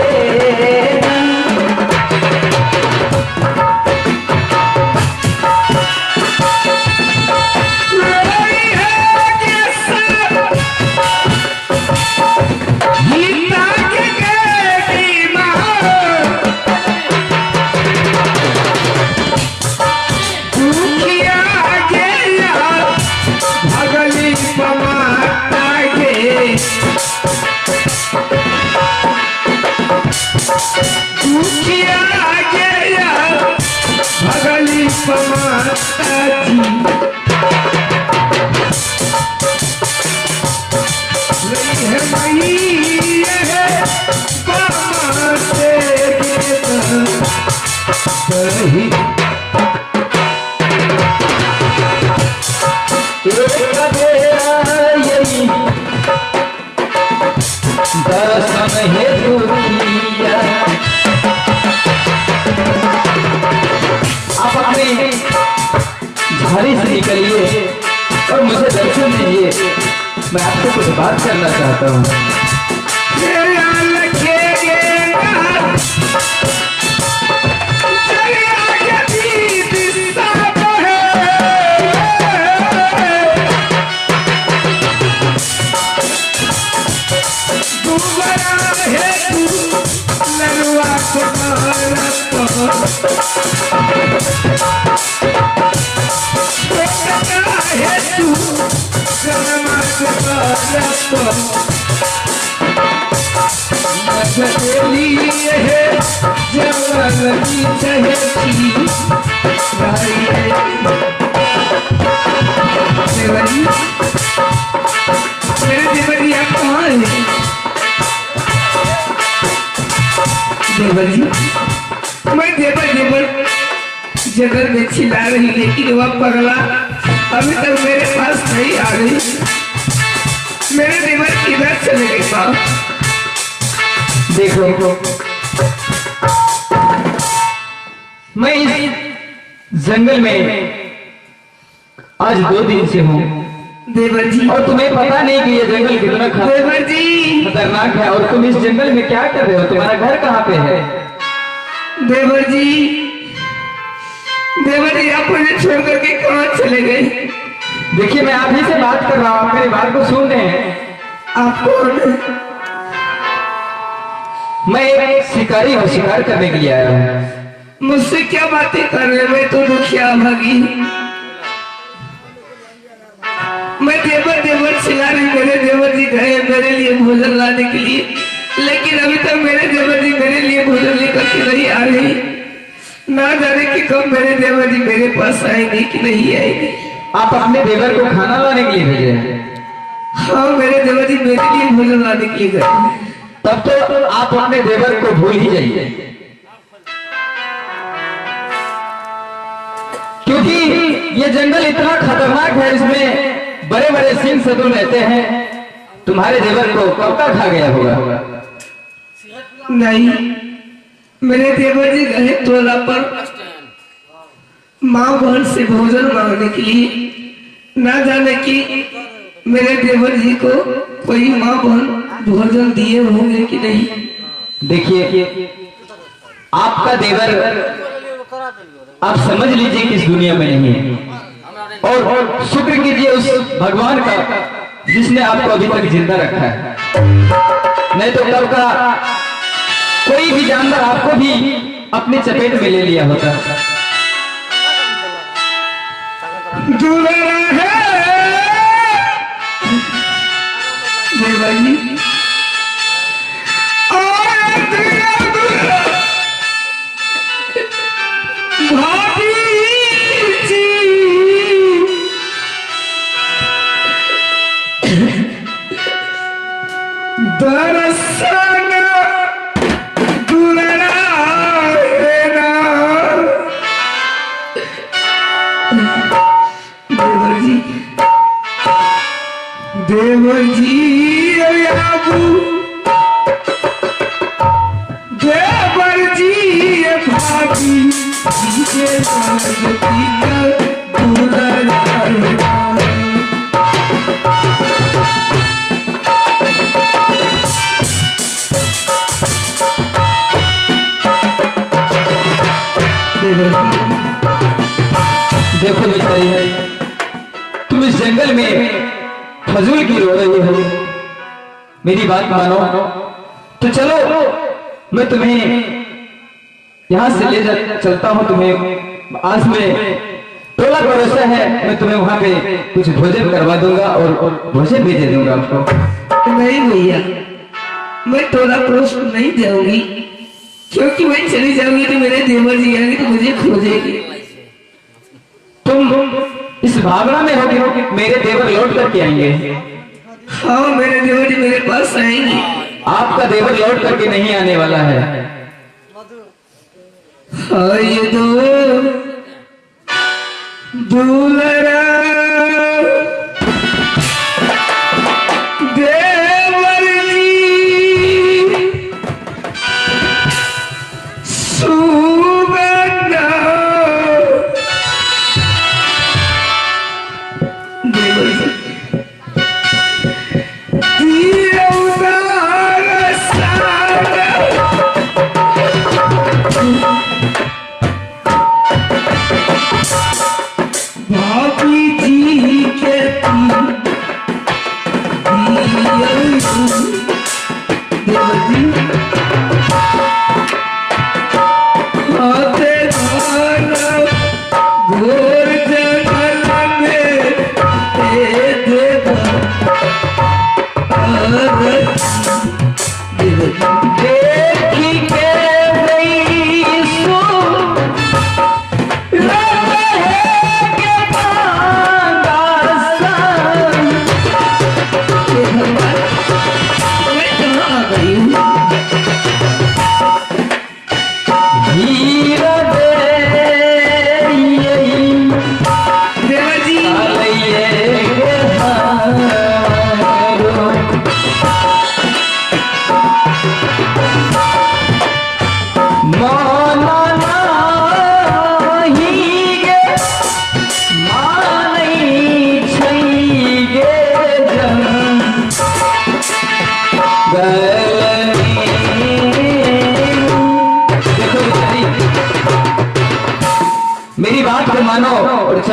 भगली पमाता जी है मई है पमाते सही यही दर्शन है दुनिया आप अपने झाड़ी से निकलिए और मुझे दर्शन दीजिए। मैं आपसे कुछ बात करना चाहता हूँ। देवर जी मैं देवर जंगल में चिल्ला रही, लेकिन वह पगला अभी तक मेरे पास नहीं आ रही। मेरे देवर किधर चले गए बाप? देखो, मैं इस जंगल में आज 2 दिन से हूँ देवर जी, और तुम्हें पता नहीं कि ये जंगल कितना देवर जी, खतरनाक है। और तुम इस जंगल में क्या कर रहे हो? तुम्हारा घर कहाँ पे है? देवर जी, देवर जी, आप मुझे छोड़ करके कहाँ चले गए? देखिए, मैं आप ही से बात कर रहा हूँ, मेरी बात को सुन रहे हैं। आप कौन है? मैं एक शिकारी हूँ, शिकार करने के लिए आया हूँ। मुझसे क्या बातें कर रहे? मैं तो दुखिया भागी। मैं देवर देवर चिल्ला रही, मेरे देवर जी गए मेरे लिए भोजन लाने के लिए, लेकिन अभी तक मेरे देवर जी मेरे लिए भोजन लेकर के नहीं आ रही। ना जाने कि कब मेरे देवर जी मेरे पास आएंगे कि नहीं आएंगे। आप अपने देवर को खाना लाने के लिए भेजे हैं? हाँ, मेरे देवर जी मेरे लिए भोजन लाने के लिए गए। तब तो आप अपने देवर को भूल ही जाइए, क्योंकि ये जंगल इतना खतरनाक है, इसमें बड़े बड़े सिंह शत्रु रहते हैं। तुम्हारे देवर को कब तक खा गया होगा? नहीं, मेरे देवर जी गए टोला पर माँ बहन से भोजन मांगने के लिए। ना जाने कि मेरे देवर जी को कोई माँ बहन भोजन दिए होंगे कि नहीं। देखिए, आपका देवर आप समझ लीजिए कि इस दुनिया में नहीं है, और शुक्र कीजिए उस भगवान का जिसने आपको अभी तक जिंदा रखा है। नहीं तो कल का कोई भी जानवर आपको भी अपनी चपेट में ले लिया होता। दूल्हा है देवर जी, और दूल्हा दूल्हा भाभी जी, दरअसल दूल्हा है ना देवर जी, देवर जी आबू, देवर जी भाभी जी के देखो बेचारी, तुम इस जंगल में फजूल की रो रही हो। मेरी बात मानो तो चलो, मैं तुम्हें यहाँ से ले चलता हूँ। तुम्हें आज में टोला पड़ोसा है, मैं तुम्हें वहाँ पे कुछ भोजन करवा दूंगा और भोजन भी दे दूंगा आपको। नहीं भैया, मैं टोला पड़ोस को नहीं जाऊंगी, क्योंकि मैं चली जाऊंगी तो मेरे देवर जी आएंगे तो मुझे खोजेगी। तुम इस भावना में हो कि मेरे देवर लौट करके आएंगे? हाँ, मेरे देवर जी मेरे पास आएंगे। आपका देवर लौट करके नहीं आने वाला है। हाँ, ये दो दूल्हा देवर जी सुगंधा, देवर जी भाभी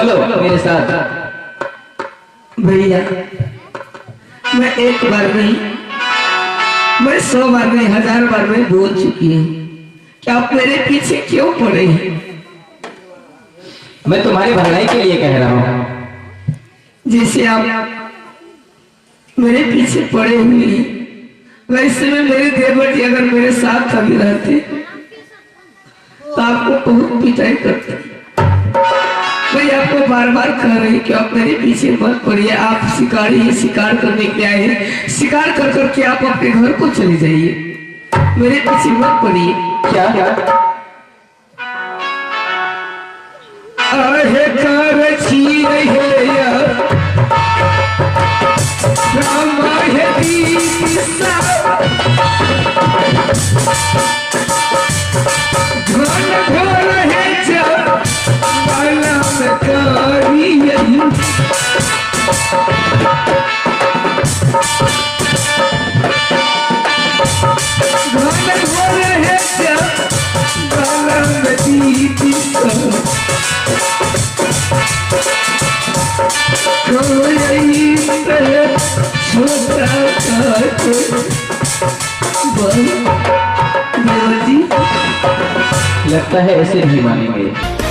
चलो मेरे साथ। भैया मैं एक बार नहीं, मैं 100 बार नहीं, 1000 बार मैं बोल चुकी हूँ कि आप मेरे पीछे क्यों पड़े हैं। मैं तुम्हारी भलाई के लिए कह रहा हूँ। जैसे आप मेरे पीछे पड़े हुए हैं, वैसे में मेरे देवर जी अगर मेरे साथ कभी रहते तो आपको बहुत पिटाई करते। मैं आपको बार बार कह रही कि आप मेरे पीछे मत पड़िए। आप शिकारी हैं, शिकार करने के लिए आए हैं, शिकार कर करके आप अपने घर को चले जाइए, मेरे पीछे मत पड़िए। क्या आहे कर छी रहे यार रामा है दीसा घन घोर है जा माला में कारी यही घन घोर है जा माला में दीसा कोई तरह छोटा काटे जी लगता है ऐसे नहीं मानेंगे।